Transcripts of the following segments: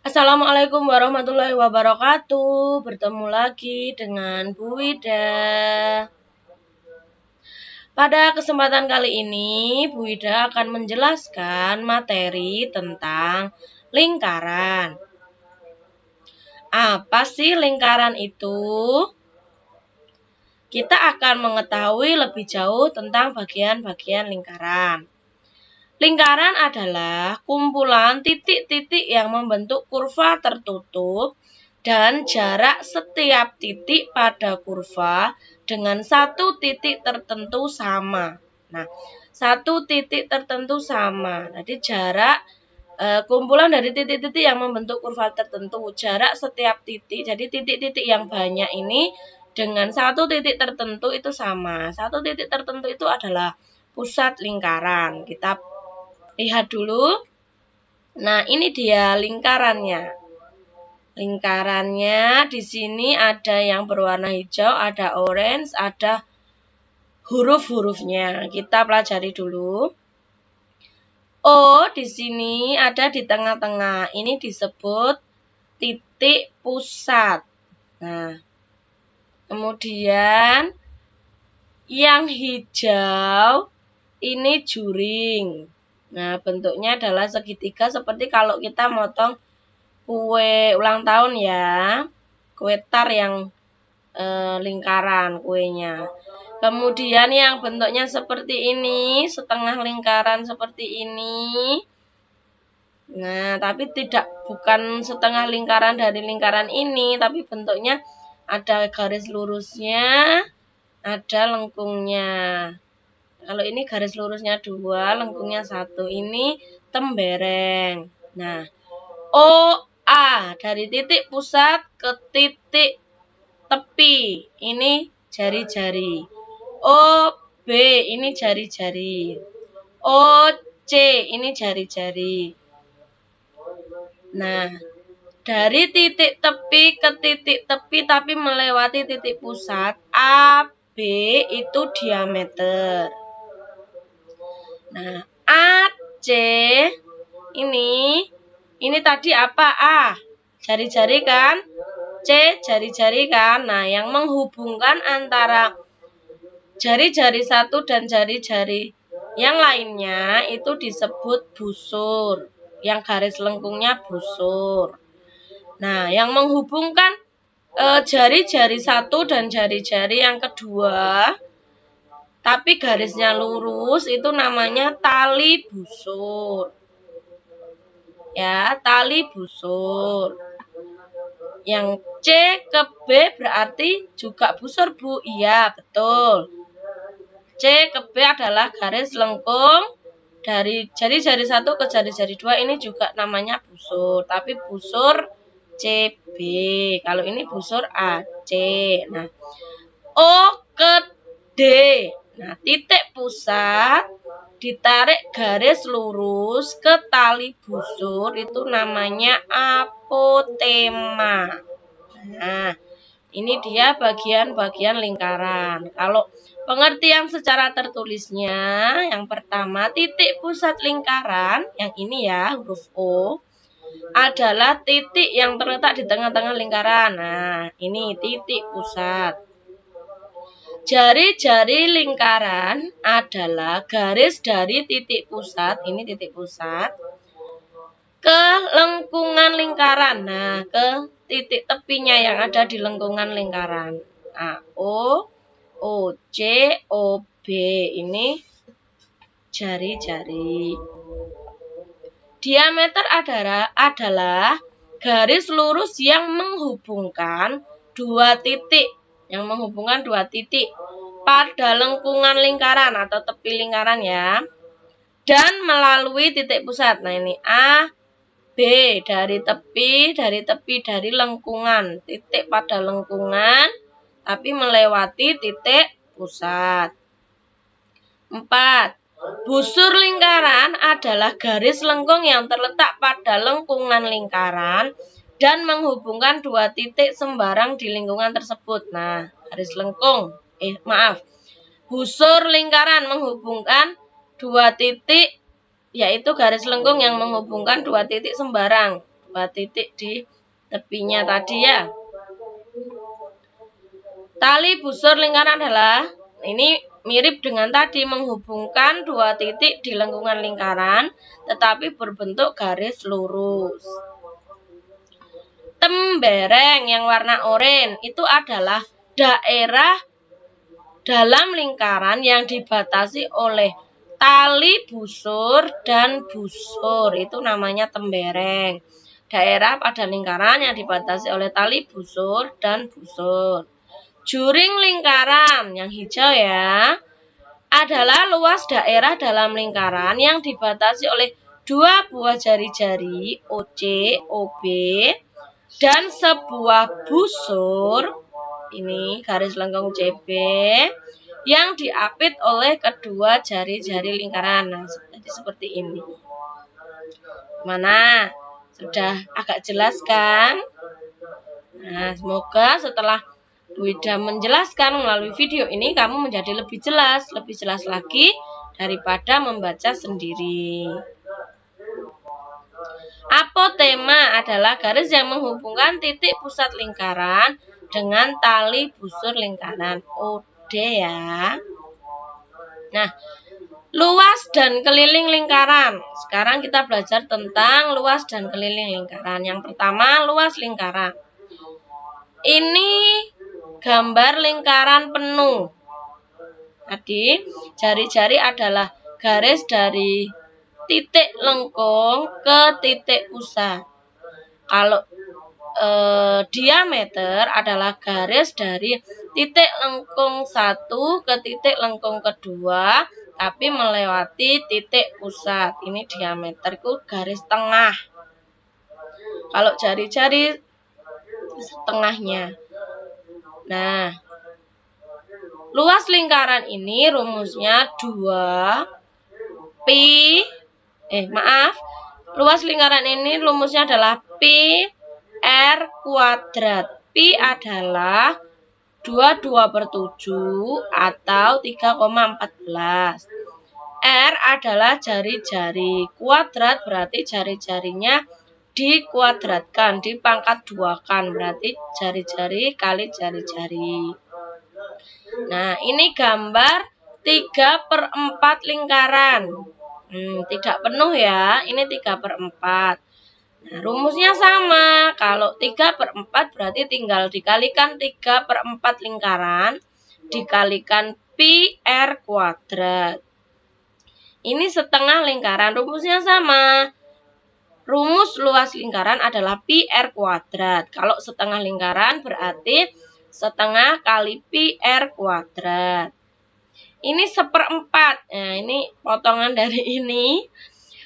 Assalamualaikum warahmatullahi wabarakatuh. Bertemu lagi dengan Bu Wida. Pada kesempatan kali ini, Bu Wida akan menjelaskan materi tentang lingkaran. Apa sih lingkaran itu? Kita akan mengetahui lebih jauh tentang bagian-bagian lingkaran. Lingkaran adalah kumpulan titik-titik yang membentuk kurva tertutup dan jarak setiap titik pada kurva dengan satu titik tertentu sama. Nah, satu titik tertentu sama. Jadi jarak kumpulan dari titik-titik yang membentuk kurva tertentu, jarak setiap titik. Jadi titik-titik yang banyak ini dengan satu titik tertentu itu sama. Satu titik tertentu itu adalah pusat lingkaran. Kita lihat dulu. Nah, ini dia lingkarannya. Lingkarannya di sini ada yang berwarna hijau, ada orange, ada huruf-hurufnya. Kita pelajari dulu. O di sini ada di tengah-tengah. Ini disebut titik pusat. Nah, kemudian yang hijau ini juring. Nah, bentuknya adalah segitiga seperti kalau kita motong kue ulang tahun ya. Kue tar yang lingkaran kuenya. Kemudian yang bentuknya seperti ini, setengah lingkaran seperti ini. Nah, tapi bukan setengah lingkaran dari lingkaran ini, tapi bentuknya ada garis lurusnya, ada lengkungnya. Kalau ini garis lurusnya 2, lengkungnya 1. Ini tembereng. Nah, OA dari titik pusat ke titik tepi. Ini jari-jari. OB ini jari-jari. OC ini jari-jari. Nah, dari titik tepi ke titik tepi tapi melewati titik pusat, AB itu diameter. Nah, AC ini tadi apa? A, jari-jari kan? C, jari-jari kan? Nah, yang menghubungkan antara jari-jari satu dan jari-jari yang lainnya itu disebut busur. Yang garis lengkungnya busur. Nah, yang menghubungkan jari-jari satu dan jari-jari yang kedua tapi garisnya lurus itu namanya tali busur. Ya, tali busur. Yang C ke B berarti juga busur, Bu. Iya, betul. C ke B adalah garis lengkung dari jari-jari 1 ke jari-jari 2 ini juga namanya busur, tapi busur CB. Kalau ini busur AC. Nah, O ke D. Nah, titik pusat ditarik garis lurus ke tali busur itu namanya apotema. Nah, ini dia bagian-bagian lingkaran. Kalau pengertian secara tertulisnya, yang pertama titik pusat lingkaran, yang ini ya huruf O, adalah titik yang terletak di tengah-tengah lingkaran. Nah, ini titik pusat. Jari-jari lingkaran adalah garis dari titik pusat, ini titik pusat, ke lengkungan lingkaran. Nah, ke titik tepinya yang ada di lengkungan lingkaran. Nah, O, OC, OB ini jari-jari. Diameter adalah garis lurus yang menghubungkan dua titik. Yang menghubungkan dua titik pada lengkungan lingkaran atau tepi lingkaran ya. Dan melalui titik pusat. Nah, ini A, B dari tepi dari lengkungan. Titik pada lengkungan tapi melewati titik pusat. 4. Busur lingkaran adalah garis lengkung yang terletak pada lengkungan lingkaran dan menghubungkan dua titik sembarang di lingkungan tersebut. Nah, garis lengkung, busur lingkaran menghubungkan dua titik, yaitu garis lengkung yang menghubungkan dua titik sembarang. 2 titik di tepinya tadi ya. Tali busur lingkaran adalah, ini mirip dengan tadi, menghubungkan 2 titik di lengkungan lingkaran, tetapi berbentuk garis lurus. Tembereng yang warna oranye itu adalah daerah dalam lingkaran yang dibatasi oleh tali busur dan busur. Itu namanya tembereng. Daerah pada lingkaran yang dibatasi oleh tali busur dan busur. Juring lingkaran yang hijau ya, adalah luas daerah dalam lingkaran yang dibatasi oleh 2 buah jari-jari OC, OB, dan sebuah busur, ini garis lengkung CB, yang diapit oleh kedua jari-jari lingkaran. Nah, seperti ini. Mana? Sudah agak jelas kan? Nah, semoga setelah Bu Ida menjelaskan melalui video ini, kamu menjadi lebih jelas lagi daripada membaca sendiri. Apotema adalah garis yang menghubungkan titik pusat lingkaran dengan tali busur lingkaran. OD ya. Nah, luas dan keliling lingkaran. Sekarang kita belajar tentang luas dan keliling lingkaran. Yang pertama, luas lingkaran. Ini gambar lingkaran penuh. Tadi, jari-jari adalah garis dari titik lengkung ke titik pusat. Kalau diameter adalah garis dari titik lengkung 1 ke titik lengkung kedua, tapi melewati titik pusat. Ini diameter itu garis tengah. Kalau jari-jari setengahnya. Nah, luas lingkaran ini rumusnya 2 pi, luas lingkaran ini rumusnya adalah pi r kuadrat. Pi adalah 22/7 atau 3,14. R adalah jari-jari. Kuadrat berarti jari-jarinya dikuadratkan, dipangkat 2-kan. Berarti jari-jari kali jari-jari. Nah, ini gambar 3/4 lingkaran. Tidak penuh ya, ini 3/4. Nah, rumusnya sama. Kalau 3/4 berarti tinggal dikalikan 3/4 lingkaran dikalikan pi r kuadrat. Ini setengah lingkaran, rumusnya sama. Rumus luas lingkaran adalah pi r kuadrat. Kalau setengah lingkaran berarti setengah kali pi r kuadrat. Ini 1/4. Nah, ini potongan dari ini.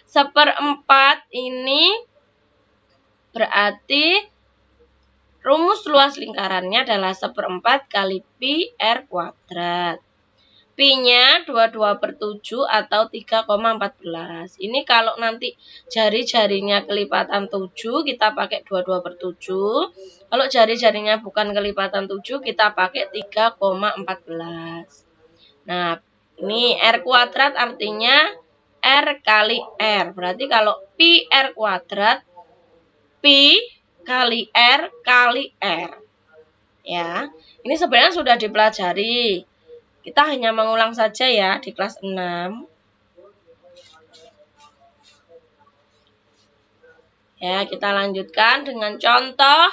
1/4 ini berarti rumus luas lingkarannya adalah 1/4 kali pi r kuadrat. Pi-nya 22/7 atau 3,14. Ini kalau nanti jari-jarinya kelipatan 7, kita pakai 22/7. Kalau jari-jarinya bukan kelipatan 7, kita pakai 3,14. Nah, ini R kuadrat artinya R kali R. Berarti kalau pi R kuadrat, pi kali R kali R. Ya, ini sebenarnya sudah dipelajari. Kita hanya mengulang saja ya di kelas 6. Ya, kita lanjutkan dengan contoh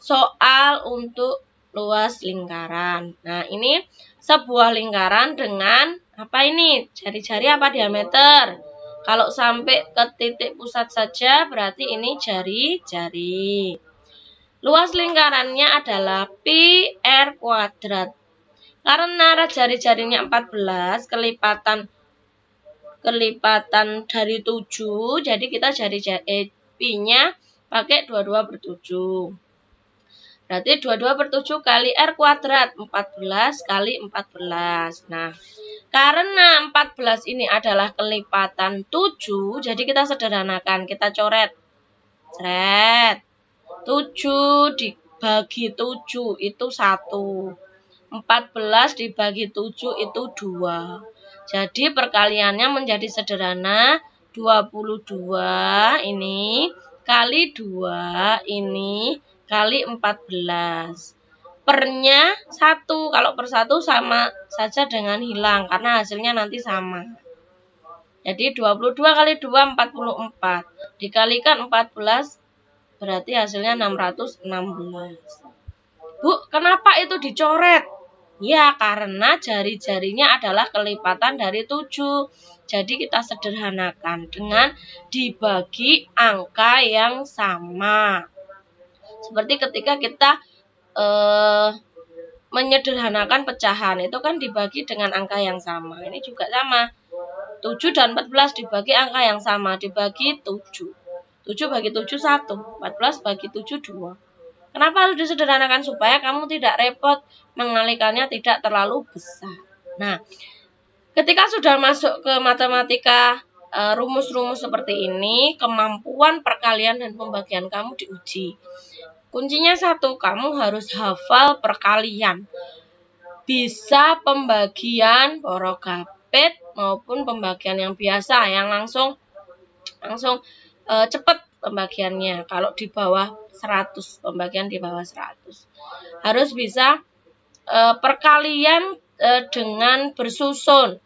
soal untuk luas lingkaran. Nah, ini sebuah lingkaran dengan apa ini? Jari-jari apa diameter? Kalau sampai ke titik pusat saja berarti ini jari-jari. Luas lingkarannya adalah pi r kuadrat. Karena jari-jarinya 14, kelipatan dari 7, jadi kita pi-nya pakai 22/7. Berarti 22/7 kali R kuadrat, 14 kali 14. Nah, karena 14 ini adalah kelipatan 7, jadi kita sederhanakan, kita coret. 7 dibagi 7 itu 1. 14 dibagi 7 itu 2. Jadi perkaliannya menjadi sederhana, 22 ini kali 2 ini kali 14. Pernya 1. Kalau per 1 sama saja dengan hilang karena hasilnya nanti sama. Jadi 22 kali 2 44. Dikalikan 14 berarti hasilnya 616. Bu, kenapa itu dicoret? Ya, karena jari-jarinya adalah kelipatan dari 7. Jadi kita sederhanakan dengan dibagi angka yang sama. Seperti ketika kita menyederhanakan pecahan, itu kan dibagi dengan angka yang sama. Ini juga sama. 7 dan 14 dibagi angka yang sama, dibagi 7. 7 bagi 7 1, 14 bagi 7 2. Kenapa harus disederhanakan? Supaya kamu tidak repot mengalihkannya, tidak terlalu besar. Nah, ketika sudah masuk ke matematika, rumus-rumus seperti ini, kemampuan perkalian dan pembagian kamu diuji. Kuncinya 1, kamu harus hafal perkalian. Bisa pembagian porogapit maupun pembagian yang biasa, yang langsung cepat pembagiannya. Kalau di bawah 100, pembagian di bawah 100. Harus bisa perkalian dengan bersusun.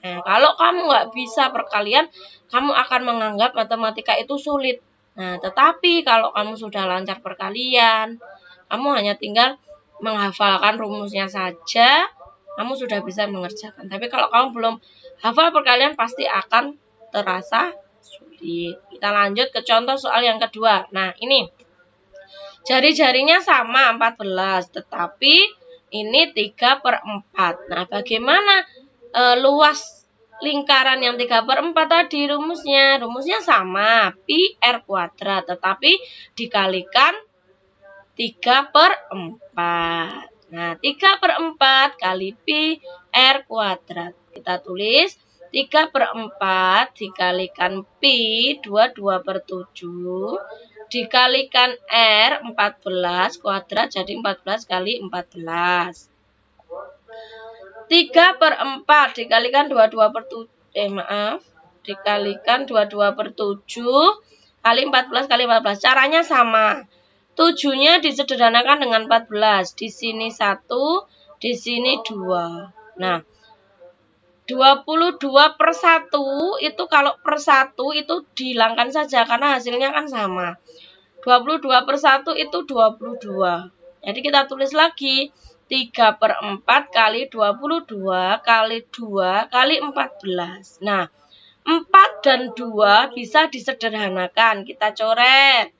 Nah, kalau kamu nggak bisa perkalian, kamu akan menganggap matematika itu sulit. Nah, tetapi kalau kamu sudah lancar perkalian, kamu hanya tinggal menghafalkan rumusnya saja, kamu sudah bisa mengerjakan. Tapi kalau kamu belum hafal perkalian, pasti akan terasa sulit. Kita lanjut ke contoh soal yang kedua. Nah, ini jari-jarinya sama 14, tetapi ini 3/4. Nah, bagaimana luas lingkaran yang 3/4 tadi rumusnya? Rumusnya sama, pi r kuadrat, tetapi dikalikan 3/4. Nah, 3/4 kali pi r kuadrat. Kita tulis 3/4 dikalikan pi 22/7 dikalikan r 14 kuadrat, jadi 14 kali 14. 3/4 dikalikan 22/7 dikalikan 22/7 kali 14 kali 14. Caranya sama. 7-nya disederhanakan dengan 14. Di sini 1, di sini 2. Nah, 22/1 itu kalau per 1 itu dihilangkan saja karena hasilnya kan sama. 22/1 itu 22. Jadi kita tulis lagi 3/4 kali 22 kali 2 kali 14. Nah, 4 dan 2 bisa disederhanakan. Kita coret.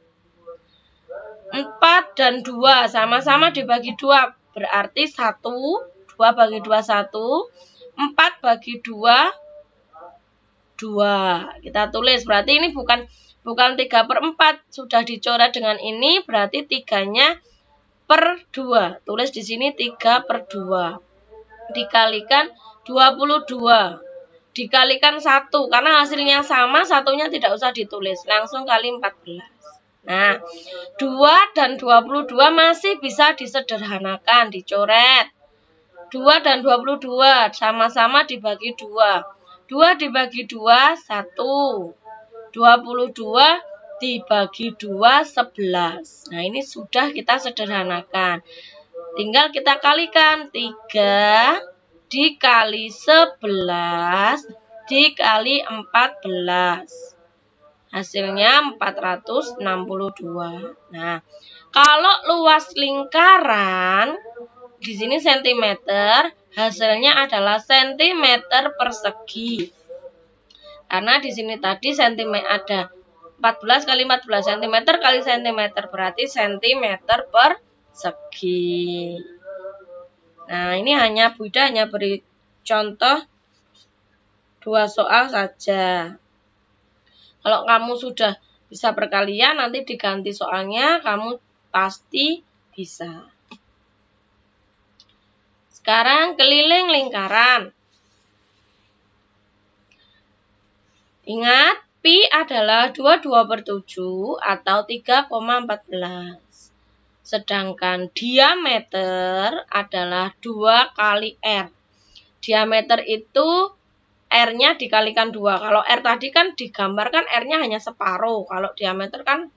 4 dan 2 sama-sama dibagi 2. Berarti 1, 2 bagi 2 1. 4 bagi 2 2. Kita tulis. Berarti ini bukan 3/4. Sudah dicoret dengan ini, berarti 3-nya per 2. Tulis di sini 3/2. Dikalikan 22. Dikalikan 1. Karena hasilnya sama, satunya tidak usah ditulis. Langsung kali 14. Nah, 2 dan 22 masih bisa disederhanakan, dicoret. 2 dan 22 sama-sama dibagi 2. 2 dibagi 2, 1. 22 dibagi 2, 11. Nah, ini sudah kita sederhanakan. Tinggal kita kalikan. 3 dikali 11 dikali 14. Hasilnya 462. Nah, kalau luas lingkaran, di sini sentimeter, hasilnya adalah sentimeter persegi. Karena di sini tadi sentimeter ada 14 kali 14 cm kali sentimeter, berarti sentimeter persegi. Nah, ini Bu Ida hanya beri contoh 2 soal saja. Kalau kamu sudah bisa perkalian, nanti diganti soalnya, kamu pasti bisa. Sekarang keliling lingkaran. Ingat, pi adalah 22/7 atau 3,14. Sedangkan diameter adalah 2 kali R. Diameter itu R-nya dikalikan 2. Kalau R tadi kan digambarkan R-nya hanya separuh. Kalau diameter kan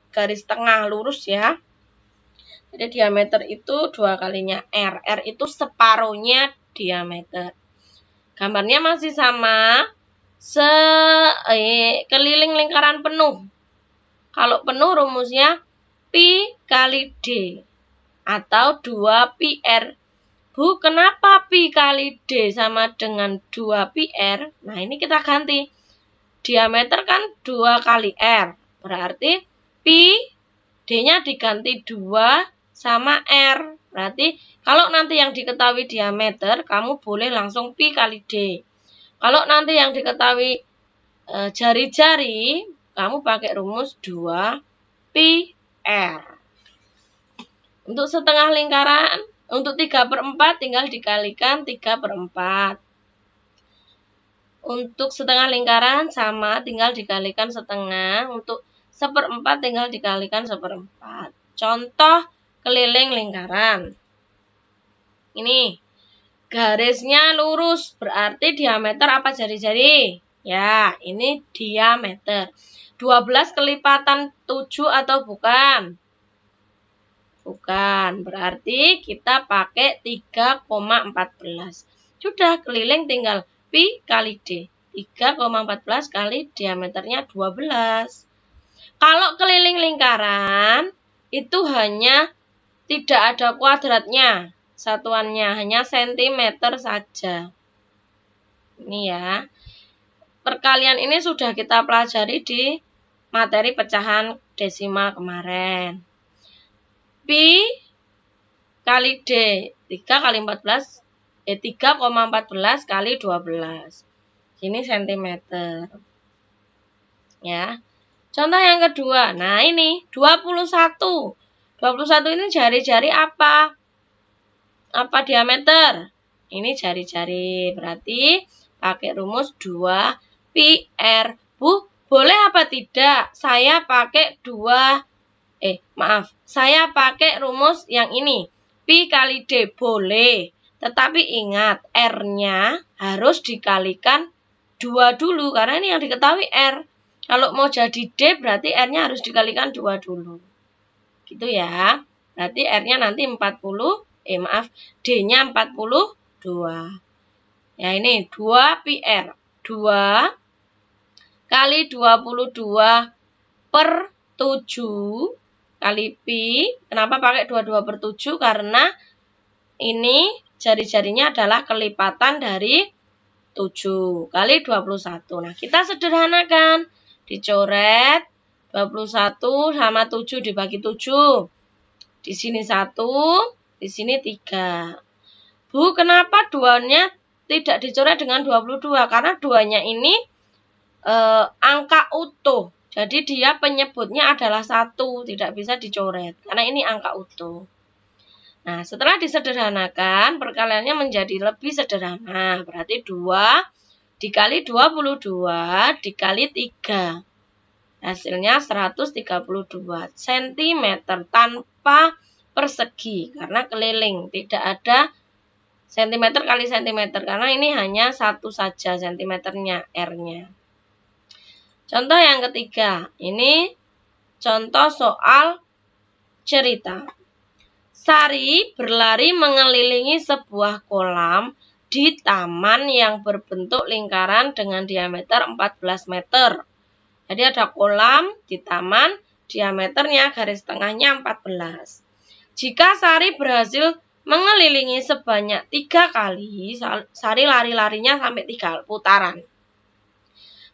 garis tengah lurus ya. Jadi diameter itu 2 kalinya R. R itu separuhnya diameter. Gambarnya masih sama. Keliling lingkaran penuh. Kalau penuh rumusnya Pi kali D. Atau 2πr. Bu, kenapa Pi kali D sama dengan 2πr? Nah, ini kita ganti. Diameter kan 2 kali R. Berarti Pi, D-nya diganti 2 sama R. Berarti kalau nanti yang diketahui diameter, kamu boleh langsung Pi kali D. Kalau nanti yang diketahui jari-jari, kamu pakai rumus 2πr. Untuk setengah lingkaran, untuk 3/4 tinggal dikalikan 3/4. Untuk setengah lingkaran sama tinggal dikalikan setengah. Untuk 1/4 tinggal dikalikan 1/4. Contoh keliling lingkaran. Ini garisnya lurus, berarti diameter apa jari-jari? Ya, ini diameter. 12 kelipatan 7 atau bukan? Bukan, berarti kita pakai 3,14. Sudah, keliling tinggal Pi kali D. 3,14 kali diameternya 12. Kalau keliling lingkaran, itu hanya tidak ada kuadratnya. Satuannya hanya sentimeter saja. Ini ya. Perkalian ini sudah kita pelajari di materi pecahan desimal kemarin. Pi kali D, 3 kali 14, 3,14 kali 12. Ini sentimeter. Ya. Contoh yang kedua. Nah, ini 21. 21 ini jari-jari apa? Apa diameter? Ini jari-jari. Berarti pakai rumus 2πr. Bu, boleh apa tidak? Saya pakai saya pakai rumus yang ini. Pi kali D boleh. Tetapi ingat, R-nya harus dikalikan 2 dulu. Karena ini yang diketahui R. Kalau mau jadi D, berarti R-nya harus dikalikan 2 dulu. Gitu ya. Berarti R-nya nanti D-nya 42. Ya, ini 2πr. 2 kali 22 per 7 kali Pi. Kenapa pakai 22/7? Karena ini jari-jarinya adalah kelipatan dari 7 kali 21. Nah, kita sederhanakan. Dicoret 21 sama 7 dibagi 7. Di sini 1, di sini 3. Bu, kenapa 2-nya tidak dicoret dengan 22? Karena 2-nya ini angka utuh. Jadi dia penyebutnya adalah 1, tidak bisa dicoret. Karena ini angka utuh. Nah, setelah disederhanakan, perkaliannya menjadi lebih sederhana. Berarti 2 dikali 22 dikali 3. Hasilnya 132 cm tanpa persegi. Karena keliling, tidak ada sentimeter kali sentimeter. Karena ini hanya satu saja sentimeternya, R-nya. Contoh yang ketiga, ini contoh soal cerita. Sari berlari mengelilingi sebuah kolam di taman yang berbentuk lingkaran dengan diameter 14 meter. Jadi ada kolam di taman, diameternya garis tengahnya 14. Jika Sari berhasil mengelilingi sebanyak 3 kali, Sari lari-larinya sampai 3 putaran.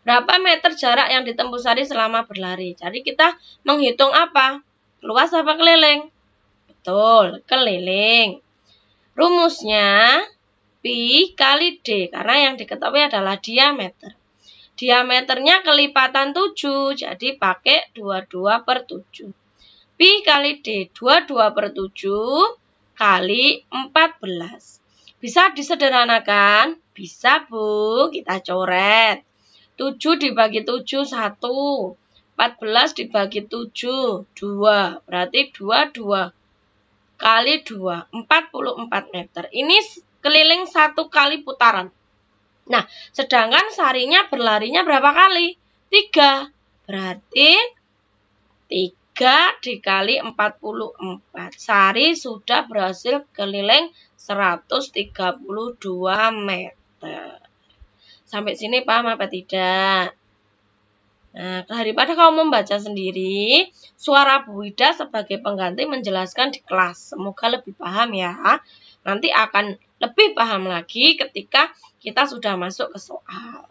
Berapa meter jarak yang ditempuh Sari selama berlari? Jadi kita menghitung apa? Luas apa keliling? Betul, keliling. Rumusnya Pi kali D, karena yang diketahui adalah diameter. Diameternya kelipatan 7, jadi pakai 22/7. Pi kali D, 22/7 kali 14. Bisa disederhanakan? Bisa, Bu. Kita coret. 7 dibagi 7, 1. 14 dibagi 7, 2. Berarti 22 kali 2, 44 meter. Ini keliling 1 kali putaran. Nah, sedangkan Sarinya berlarinya berapa kali? 3. Berarti 3 dikali 44. Sari sudah berhasil keliling 132 meter. Sampai sini paham apa tidak? Nah, daripada kamu membaca sendiri, suara Bu Ida sebagai pengganti menjelaskan di kelas. Semoga lebih paham ya. Nanti akan lebih paham lagi ketika kita sudah masuk ke soal.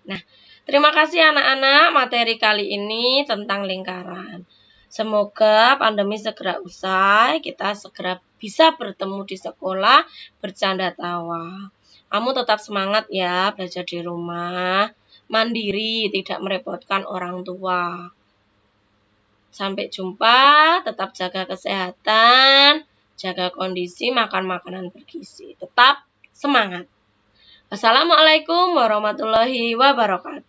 Nah, terima kasih anak-anak, materi kali ini tentang lingkaran. Semoga pandemi segera usai, kita segera bisa bertemu di sekolah, bercanda tawa. Kamu tetap semangat ya, belajar di rumah, mandiri, tidak merepotkan orang tua. Sampai jumpa, tetap jaga kesehatan, jaga kondisi, makan makanan bergizi. Tetap semangat. Wassalamualaikum warahmatullahi wabarakatuh.